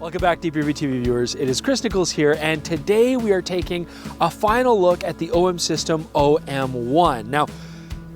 Welcome back, DPReview TV viewers. It is Chris Nichols here, and today we are taking a final look at the OM system OM-1. Now,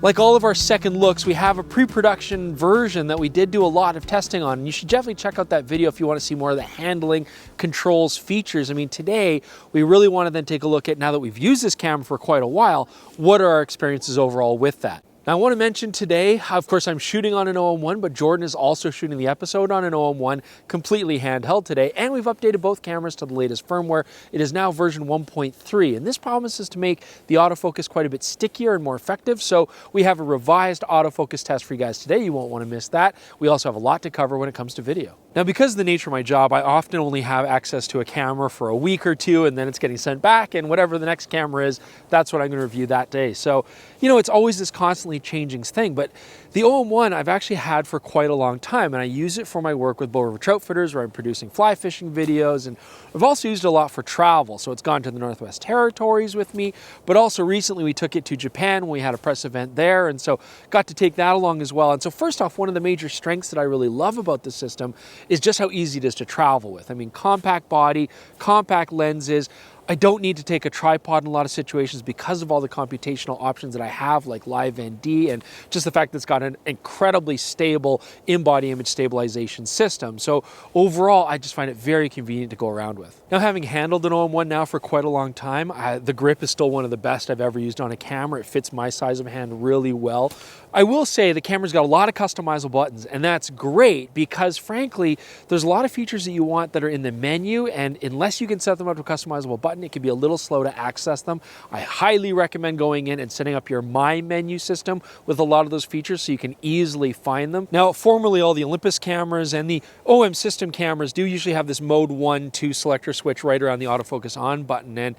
like all of our second looks, we have a pre-production version that we did do a lot of testing on, and you should definitely check out that video if you want to see more of the handling, controls, features. I mean, today we really want to then take a look at, now that we've used this camera for quite a while, what are our experiences overall with that. Now, I want to mention today, of course, I'm shooting on an OM-1, but Jordan is also shooting the episode on an OM-1 completely handheld today, and we've updated both cameras to the latest firmware. It is now version 1.3, and this promises to make the autofocus quite a bit stickier and more effective, so we have a revised autofocus test for you guys today. You won't want to miss that. We also have a lot to cover when it comes to video. Now, because of the nature of my job, I often only have access to a camera for a week or two, and then it's getting sent back, and whatever the next camera is, that's what I'm going to review that day. So, you know, it's always this constantly changing thing, but the OM-1 I've actually had for quite a long time, and I use it for my work with Bow River Trout Fitters, where I'm producing fly fishing videos, and I've also used it a lot for travel. So it's gone to the Northwest Territories with me, but also recently we took it to Japan when we had a press event there, and so got to take that along as well. And so first off, one of the major strengths that I really love about the system is just how easy it is to travel with. I mean, compact body, compact lenses. I don't need to take a tripod in a lot of situations because of all the computational options that I have, like Live ND, and just the fact that it's got an incredibly stable in-body image stabilization system. So overall, I just find it very convenient to go around with. Now, having handled an OM-1 now for quite a long time, the grip is still one of the best I've ever used on a camera. It fits my size of hand really well. I will say the camera's got a lot of customizable buttons, and that's great because, frankly, there's a lot of features that you want that are in the menu, and unless you can set them up to a customizable button, it can be a little slow to access them. I highly recommend going in and setting up your My Menu system with a lot of those features so you can easily find them. Now, formerly all the Olympus cameras and the OM system cameras do usually have this mode 1-2 selector switch right around the autofocus on button, and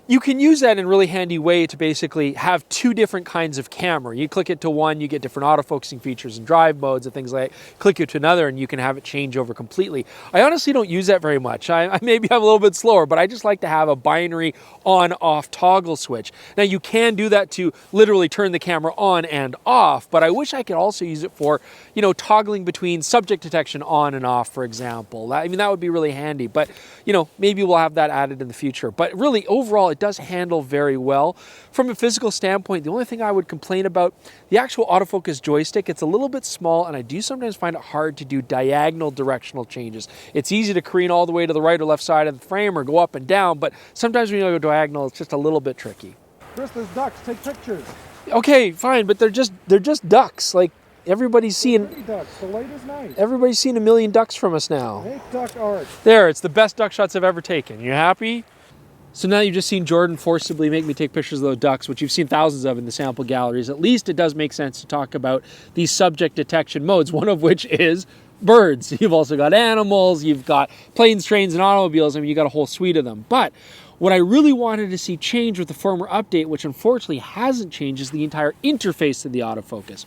you can use that in a really handy way to basically have two different kinds of camera. You click it to one, you get different autofocusing features and drive modes and things like that. Click it to another and you can have it change over completely. I honestly don't use that very much. I maybe I'm a little bit slower, but I just like to have a binary on-off toggle switch. Now, you can do that to literally turn the camera on and off, but I wish I could also use it for, you know, toggling between subject detection on and off, for example. I mean, that would be really handy, but, you know, maybe we'll have that added in the future. But really, overall, it does handle very well. From a physical standpoint, the only thing I would complain about, the actual autofocus joystick, it's a little bit small, and I do sometimes find it hard to do diagonal directional changes. It's easy to careen all the way to the right or left side of the frame or go up and down, but sometimes when you go diagonal, it's just a little bit tricky. Chris, there's ducks. Take pictures. Okay, fine, but they're just ducks. Like, everybody's seeing ducks. The light is nice. Everybody's seen a million ducks from us now. Make duck art. There, it's the best duck shots I've ever taken. You happy? So now you've just seen Jordan forcibly make me take pictures of those ducks, which you've seen thousands of in the sample galleries. At least it does make sense to talk about these subject detection modes, one of which is birds. You've also got animals, you've got planes, trains, and automobiles. I mean, you got a whole suite of them. But what I really wanted to see change with the firmware update, which unfortunately hasn't changed, is the entire interface of the autofocus.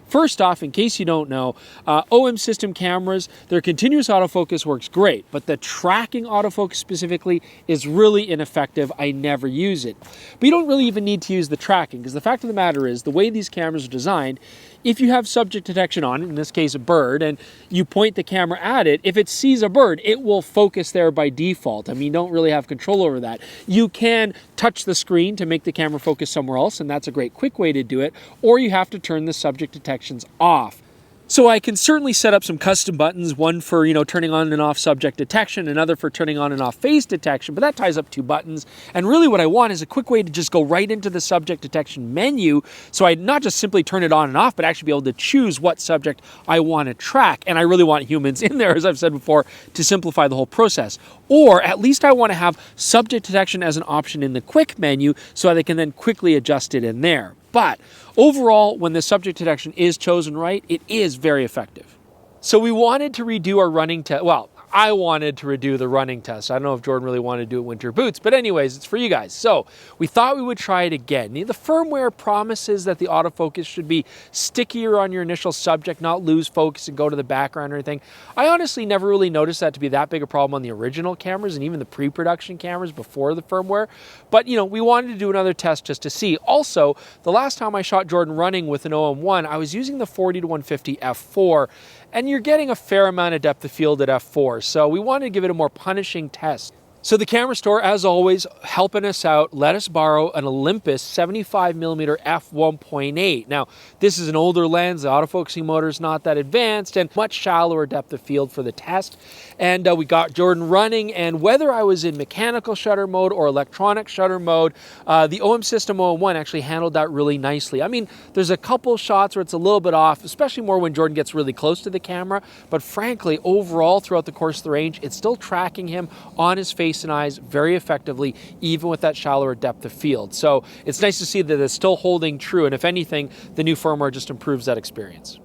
First off, in case you don't know, OM system cameras, their continuous autofocus works great, but the tracking autofocus specifically is really ineffective. I never use it. But you don't really even need to use the tracking, because the fact of the matter is, the way these cameras are designed, if you have subject detection on, in this case a bird, and you point the camera at it, if it sees a bird, it will focus there by default. I mean, you don't really have control over that. You can touch the screen to make the camera focus somewhere else, and that's a great quick way to do it, or you have to turn the subject detections off. So I can certainly set up some custom buttons, one for, you know, turning on and off subject detection, another for turning on and off face detection, but that ties up two buttons. And really what I want is a quick way to just go right into the subject detection menu, so I not just simply turn it on and off, but actually be able to choose what subject I want to track. And I really want humans in there, as I've said before, to simplify the whole process. Or at least I want to have subject detection as an option in the quick menu so they can then quickly adjust it in there. But overall, when the subject detection is chosen right, it is very effective. So we wanted to redo our running test. Well, I wanted to redo the running test. I don't know if Jordan really wanted to do it winter boots, but anyways, it's for you guys. So we thought we would try it again. The firmware promises that the autofocus should be stickier on your initial subject, not lose focus and go to the background or anything. I honestly never really noticed that to be that big a problem on the original cameras and even the pre-production cameras before the firmware. But, you know, we wanted to do another test just to see. Also, the last time I shot Jordan running with an OM-1, I was using the 40-150 f4. and you're getting a fair amount of depth of field at f4, so we wanted to give it a more punishing test. So the camera store, as always, helping us out, let us borrow an Olympus 75mm f1.8. Now, this is an older lens, the autofocusing motor is not that advanced, and much shallower depth of field for the test. And we got Jordan running, and whether I was in mechanical shutter mode or electronic shutter mode, the OM System OM-1 actually handled that really nicely. I mean, there's a couple shots where it's a little bit off, especially more when Jordan gets really close to the camera, but frankly, overall, throughout the course of the range, it's still tracking him on his face and eyes very effectively, even with that shallower depth of field. So it's nice to see that it's still holding true, and if anything, the new firmware just improves that experience.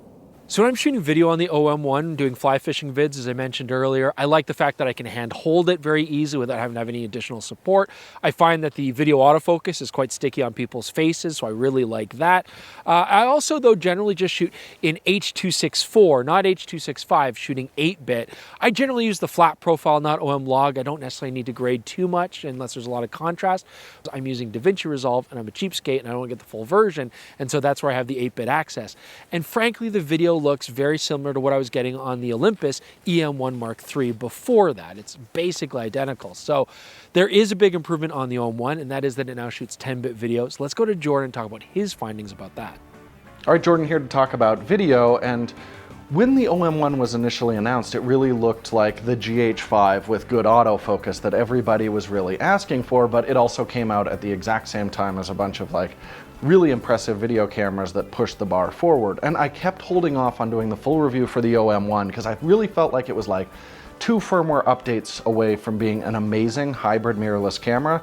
So when I'm shooting video on the OM-1, doing fly fishing vids, as I mentioned earlier, I like the fact that I can hand hold it very easily without having to have any additional support. I find that the video autofocus is quite sticky on people's faces, so I really like that. I also, though, generally just shoot in H.264, not H.265, shooting 8-bit. I generally use the flat profile, not OM log. I don't necessarily need to grade too much unless there's a lot of contrast. I'm using DaVinci Resolve, and I'm a cheapskate, and I don't get the full version, and so that's where I have the 8-bit access. And frankly, the video looks very similar to what I was getting on the Olympus EM1 Mark III before that. It's basically identical. So there is a big improvement on the OM1, and that is that it now shoots 10-bit video. So let's go to Jordan and talk about his findings about that. All right, Jordan here to talk about video. And when the OM-1 was initially announced, it really looked like the GH5 with good autofocus that everybody was really asking for, but it also came out at the exact same time as a bunch of really impressive video cameras that pushed the bar forward. And I kept holding off on doing the full review for the OM-1 because I really felt like it was like 2 firmware updates away from being an amazing hybrid mirrorless camera.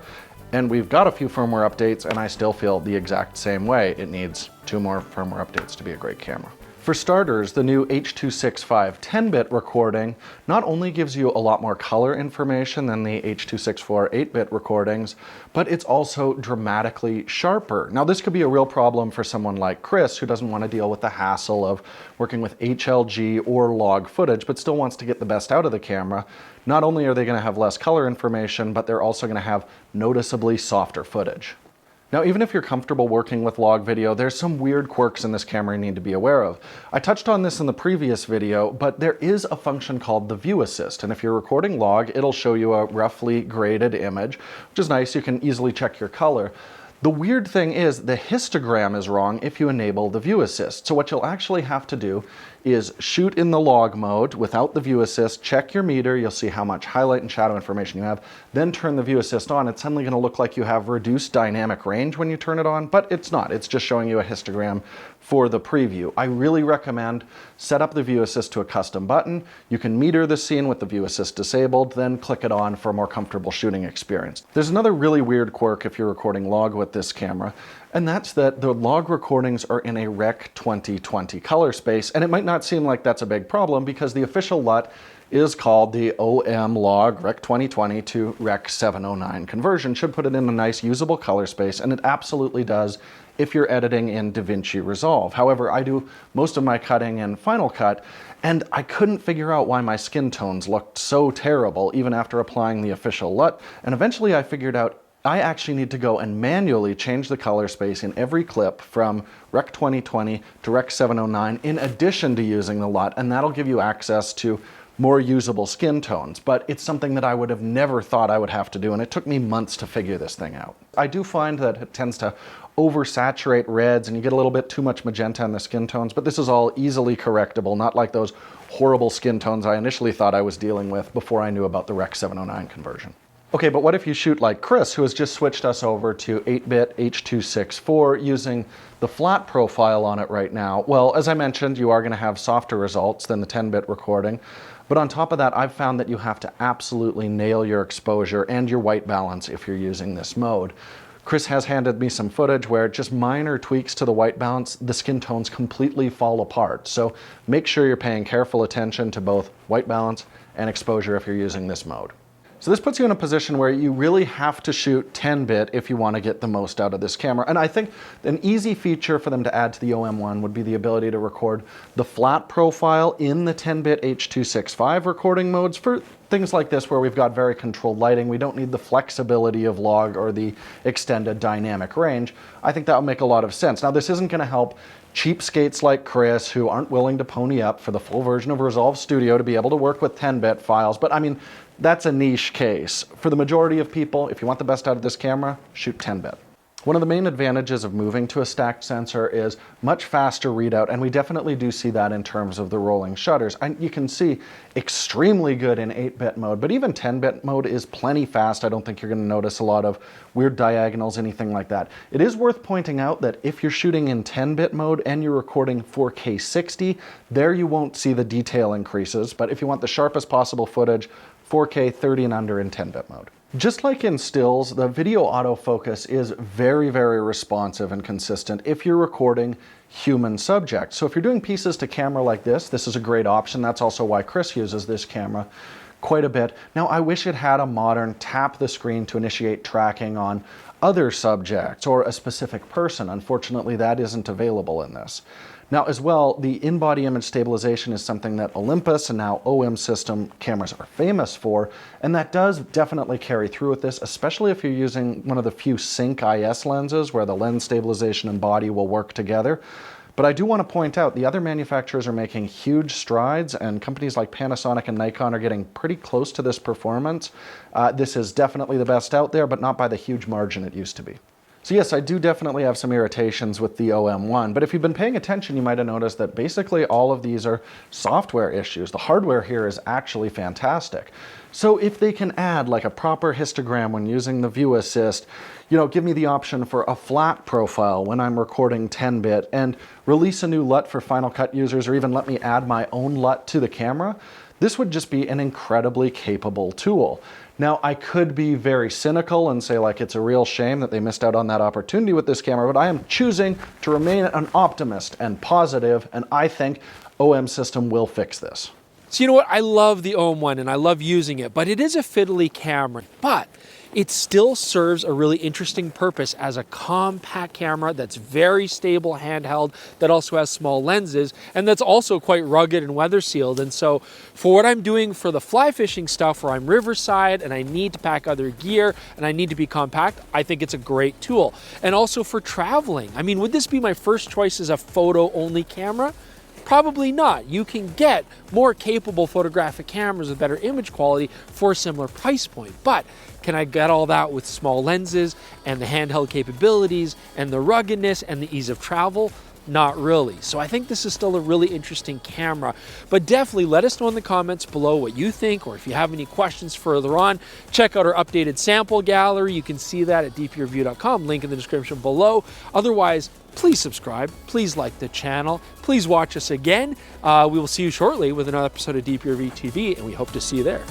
And we've got a few firmware updates, and I still feel the exact same way. It needs 2 more firmware updates to be a great camera. For starters, the new H.265 10-bit recording not only gives you a lot more color information than the H.264 8-bit recordings, but it's also dramatically sharper. Now, this could be a real problem for someone like Chris, who doesn't want to deal with the hassle of working with HLG or log footage, but still wants to get the best out of the camera. Not only are they going to have less color information, but they're also going to have noticeably softer footage. Now, even if you're comfortable working with log video, there's some weird quirks in this camera you need to be aware of. I touched on this in the previous video, but there is a function called the View Assist, and if you're recording log, it'll show you a roughly graded image, which is nice. You can easily check your color. The weird thing is the histogram is wrong if you enable the View Assist. So what you'll actually have to do is shoot in the log mode without the View Assist, check your meter, you'll see how much highlight and shadow information you have, then turn the View Assist on. It's suddenly going to look like you have reduced dynamic range when you turn it on, but it's not. It's just showing you a histogram for the preview. I really recommend set up the View Assist to a custom button. You can meter the scene with the View Assist disabled, then click it on for a more comfortable shooting experience. There's another really weird quirk if you're recording log with this camera, and that's that the log recordings are in a Rec 2020 color space, and it might not seem like that's a big problem because the official LUT is called the OM log Rec 2020 to Rec 709 conversion. Should put it in a nice usable color space, and it absolutely does if you're editing in DaVinci Resolve. However, I do most of my cutting in Final Cut, and I couldn't figure out why my skin tones looked so terrible even after applying the official LUT, and eventually I figured out I actually need to go and manually change the color space in every clip from Rec 2020 to Rec 709 in addition to using the LUT, and that'll give you access to more usable skin tones. But it's something that I would have never thought I would have to do, and it took me months to figure this thing out. I do find that it tends to oversaturate reds and you get a little bit too much magenta in the skin tones, but this is all easily correctable, not like those horrible skin tones I initially thought I was dealing with before I knew about the Rec 709 conversion. Okay, but what if you shoot like Chris, who has just switched us over to 8-bit H.264 using the flat profile on it right now? Well, as I mentioned, you are going to have softer results than the 10-bit recording. But on top of that, I've found that you have to absolutely nail your exposure and your white balance if you're using this mode. Chris has handed me some footage where just minor tweaks to the white balance, the skin tones completely fall apart. So make sure you're paying careful attention to both white balance and exposure if you're using this mode. So this puts you in a position where you really have to shoot 10-bit if you want to get the most out of this camera. And I think an easy feature for them to add to the OM-1 would be the ability to record the flat profile in the 10-bit H.265 recording modes for things like this where we've got very controlled lighting. We don't need the flexibility of log or the extended dynamic range. I think that would make a lot of sense. Now, this isn't going to help cheapskates like Chris who aren't willing to pony up for the full version of Resolve Studio to be able to work with 10-bit files, but I mean, that's a niche case. For the majority of people, if you want the best out of this camera, shoot 10-bit. One of the main advantages of moving to a stacked sensor is much faster readout, and we definitely do see that in terms of the rolling shutters. And you can see extremely good in 8-bit mode, but even 10-bit mode is plenty fast. I don't think you're going to notice a lot of weird diagonals, anything like that. It is worth pointing out that if you're shooting in 10-bit mode and you're recording 4K 60, there you won't see the detail increases, but if you want the sharpest possible footage, 4K 30 and under in 10-bit mode. Just like in stills, the video autofocus is very, very responsive and consistent if you're recording human subjects. So if you're doing pieces to camera like this is a great option. That's also why Chris uses this camera quite a bit. Now, I wish it had a modern tap the screen to initiate tracking on other subjects or a specific person. Unfortunately, that isn't available in this. Now, as well, the in-body image stabilization is something that Olympus and now OM system cameras are famous for, and that does definitely carry through with this, especially if you're using one of the few Sync IS lenses where the lens stabilization and body will work together. But I do want to point out the other manufacturers are making huge strides, and companies like Panasonic and Nikon are getting pretty close to this performance. This is definitely the best out there, but not by the huge margin it used to be. So yes, I do definitely have some irritations with the OM-1, but if you've been paying attention, you might have noticed that basically all of these are software issues. The hardware here is actually fantastic. So if they can add like a proper histogram when using the View Assist, give me the option for a flat profile when I'm recording 10-bit, and release a new LUT for Final Cut users, or even let me add my own LUT to the camera, this would just be an incredibly capable tool. Now, I could be very cynical and say like it's a real shame that they missed out on that opportunity with this camera, but I am choosing to remain an optimist and positive, and I think OM system will fix this. So you know what? I love the OM-1 and I love using it, but it is a fiddly camera. But it still serves a really interesting purpose as a compact camera that's very stable handheld, that also has small lenses, and that's also quite rugged and weather sealed. And so for what I'm doing for the fly fishing stuff where I'm riverside and I need to pack other gear and I need to be compact, I think it's a great tool. And also for traveling. I mean, would this be my first choice as a photo only camera? Probably not. You can get more capable photographic cameras with better image quality for a similar price point. But can I get all that with small lenses and the handheld capabilities and the ruggedness and the ease of travel? Not really. So I think this is still a really interesting camera, but definitely let us know in the comments below what you think, or if you have any questions further on. Check out our updated sample gallery. You can see that at DPReview.com, link in the description below. Otherwise, please subscribe, please like the channel, please watch us again. We will see you shortly with another episode of DPReview TV, and we hope to see you there.